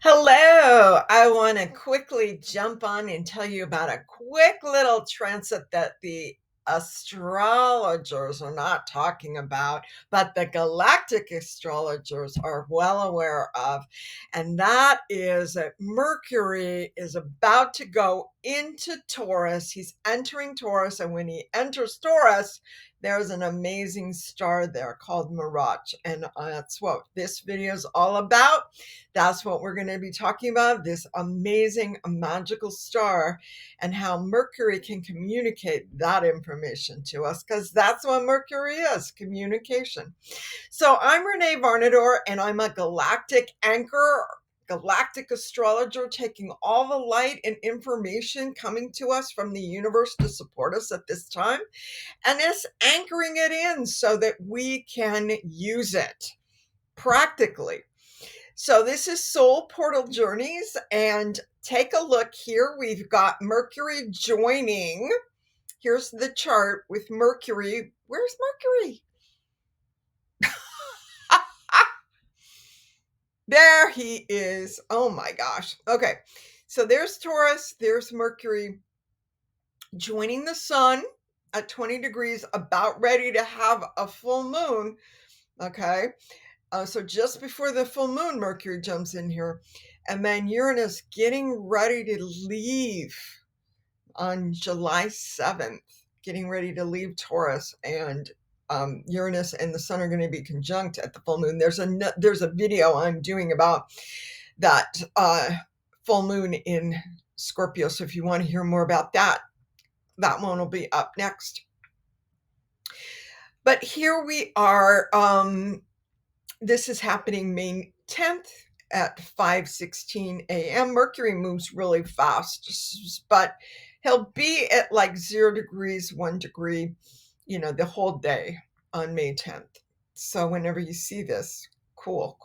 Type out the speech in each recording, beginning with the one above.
Hello. I want to quickly jump on and tell you about a quick little transit that the astrologers are not talking about, but the galactic astrologers are well aware of. And that is that Mercury is about to go into Taurus. He's entering Taurus. And when he enters Taurus, there's an amazing star there called Mirage. And that's what this video is all about. That's what we're going to be talking about, this amazing magical star and how Mercury can communicate that information to us, because that's what Mercury is, communication. So I'm Renee Varnador, and I'm a galactic anchor, galactic astrologer, taking all the light and information coming to us from the universe to support us at this time, and it's anchoring it in so that we can use it practically. So this is Soul Portal Journeys, and take a look here. We've got Mercury joining. Here's the chart with Mercury. Where's Mercury? There he is. Oh my gosh. Okay. So there's Taurus, there's Mercury joining the sun at 20 degrees, about ready to have a full moon. Okay. So just before the full moon, Mercury jumps in here. And then Uranus getting ready to leave on July 7th, getting ready to leave Taurus. And Uranus and the sun are going to be conjunct at the full moon. There's a video I'm doing about that full moon in Scorpio. So if you want to hear more about that, that one will be up next. But here we are. This is happening May 10th at 5:16 a.m. Mercury moves really fast, but he'll be at like 0 degrees, 1 degree, the whole day on May 10th. So whenever you see this, cool.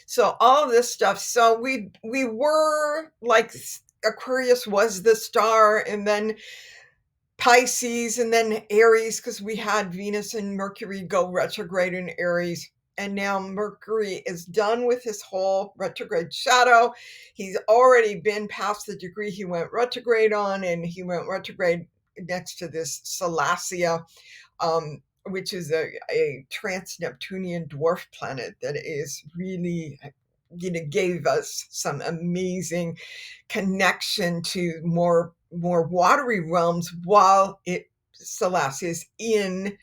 So all of this stuff. So we were like, Aquarius was the star, and then Pisces, and then Aries, because we had Venus and Mercury go retrograde in Aries. And now Mercury is done with his whole retrograde shadow. He's already been past the degree he went retrograde on, and he went retrograde next to this Salacia, which is a trans-Neptunian dwarf planet that is really, gave us some amazing connection to more watery realms, while Salacia is in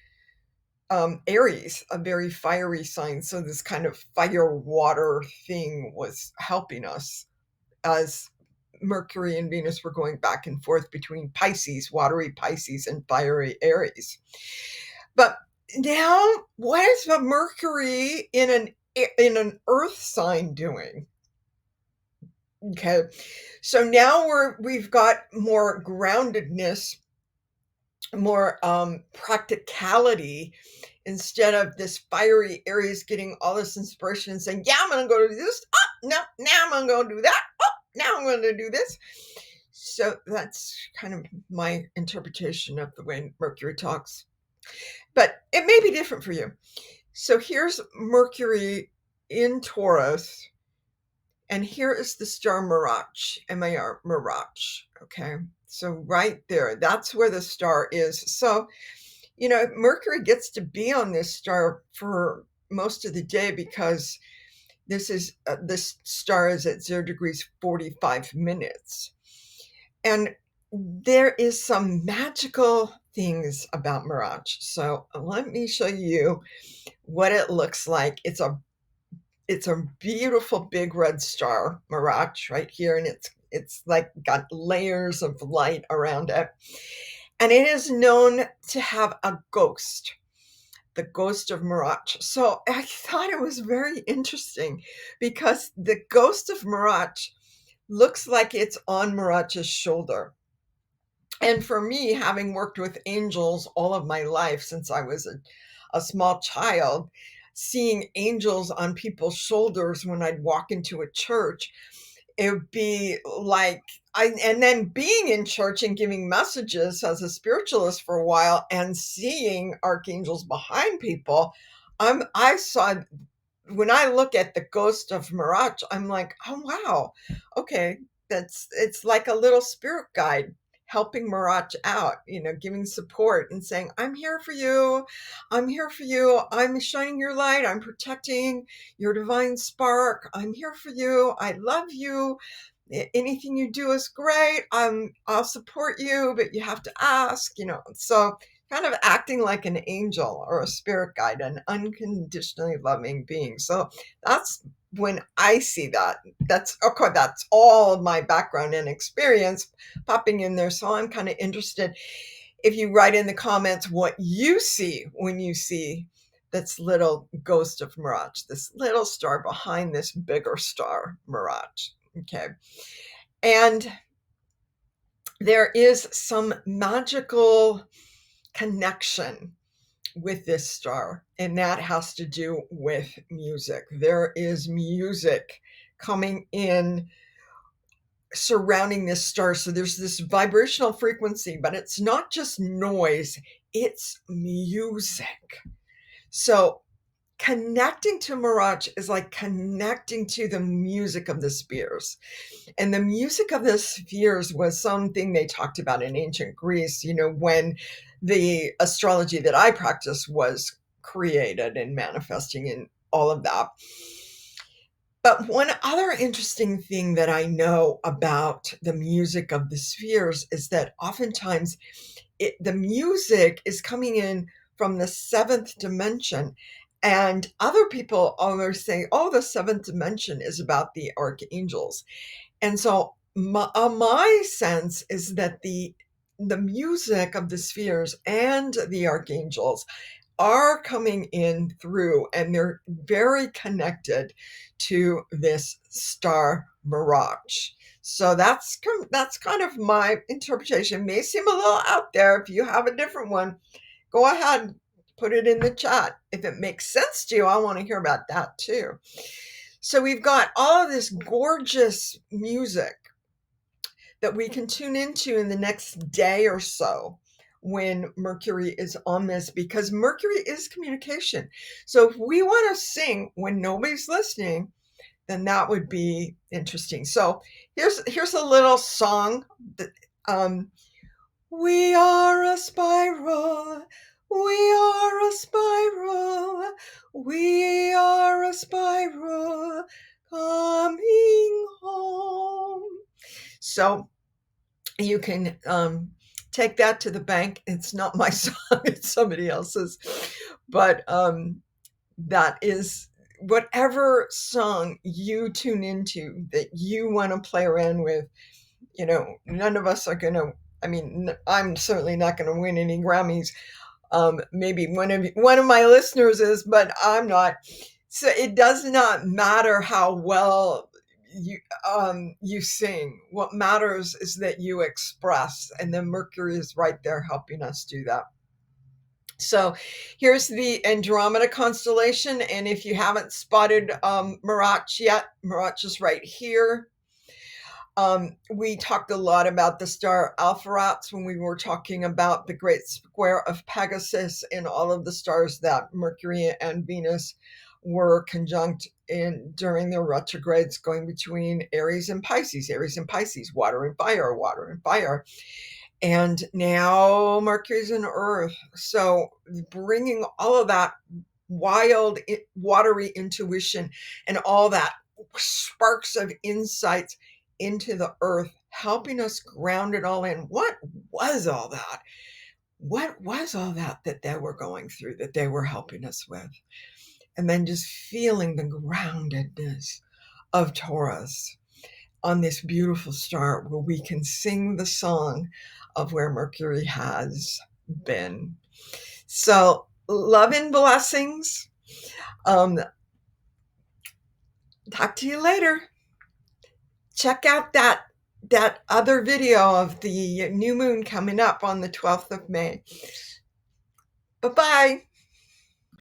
Aries, a very fiery sign. So this kind of fire water thing was helping us as Mercury and Venus were going back and forth between Pisces, watery Pisces, and fiery Aries. But now, what is the Mercury in an Earth sign doing? Okay, so now we've got more groundedness, more practicality, instead of this fiery Aries getting all this inspiration and saying, yeah, I'm going to go do this. Oh, no, now I'm going to go do that. Oh, now I'm going to do this. So that's kind of my interpretation of the way Mercury talks. But it may be different for you. So here's Mercury in Taurus. And here is the star Mirage, M-A-R, Mirage. Okay. So right there, that's where the star is. So, Mercury gets to be on this star for most of the day, because this star is at 0 degrees 45 minutes. And there is some magical things about Mirage. So let me show you what it looks like. It's a beautiful big red star, Mirage, right here, and it's like got layers of light around it. And it is known to have a ghost, the ghost of Mirage. So I thought it was very interesting, because the ghost of Mirage looks like it's on Mirage's shoulder. And for me, having worked with angels all of my life since I was a small child, seeing angels on people's shoulders when I'd walk into a church, it would be like, and then being in church and giving messages as a spiritualist for a while and seeing archangels behind people, I saw when I look at the ghost of Mirage, I'm like, oh wow, okay, it's like a little spirit guide helping Mirage out, giving support and saying, I'm here for you. I'm here for you. I'm shining your light. I'm protecting your divine spark. I'm here for you. I love you. Anything you do is great. I'll support you, but you have to ask, so kind of acting like an angel or a spirit guide, an unconditionally loving being. So that's when I see that. That's okay. That's all of my background and experience popping in there. So I'm kind of interested if you write in the comments what you see when you see this little ghost of Mirage, this little star behind this bigger star, Mirage. Okay. And there is some magical connection with this star, and that has to do with music. There is music coming in surrounding this star. So there's this vibrational frequency, but it's not just noise, it's music. So connecting to Mirage is like connecting to the music of the spheres. And the music of the spheres was something they talked about in ancient Greece, when the astrology that I practice was created and manifesting and all of that. But one other interesting thing that I know about the music of the spheres is that oftentimes the music is coming in from the seventh dimension. And other people always say, oh, the seventh dimension is about the archangels. And so my sense is that the music of the spheres and the archangels are coming in through, and they're very connected to this star Mirage. So that's kind of my interpretation. It may seem a little out there. If you have a different one, go ahead, put it in the chat. If it makes sense to you, I want to hear about that too. So we've got all of this gorgeous music that we can tune into in the next day or so when Mercury is on this, because Mercury is communication. So if we want to sing when nobody's listening, then that would be interesting. So here's a little song that, we are a spiral, we are a spiral, we are a spiral coming home. So you can take that to the bank. It's not my song, it's somebody else's. But that is whatever song you tune into that you want to play around with. None of us are going to, I'm certainly not going to win any Grammys. Maybe one of my listeners is, but I'm not. So it does not matter how well you sing. What matters is that you express, and then Mercury is right there helping us do that. So here's the Andromeda constellation, and if you haven't spotted Mirage yet, Mirage is right here. We talked a lot about the star Alpheratz when we were talking about the Great Square of Pegasus and all of the stars that Mercury and Venus were conjunct in during their retrogrades going between Aries and Pisces, water and fire, water and fire. And now Mercury's in Earth. So bringing all of that wild, watery intuition and all that sparks of insights into the earth, helping us ground it all in. What was all that? What was all that they were going through, that they were helping us with? And then just feeling the groundedness of Taurus on this beautiful star where we can sing the song of where Mercury has been. So love and blessings. Talk to you later. Check out that other video of the new moon coming up on the 12th of May. Bye-bye.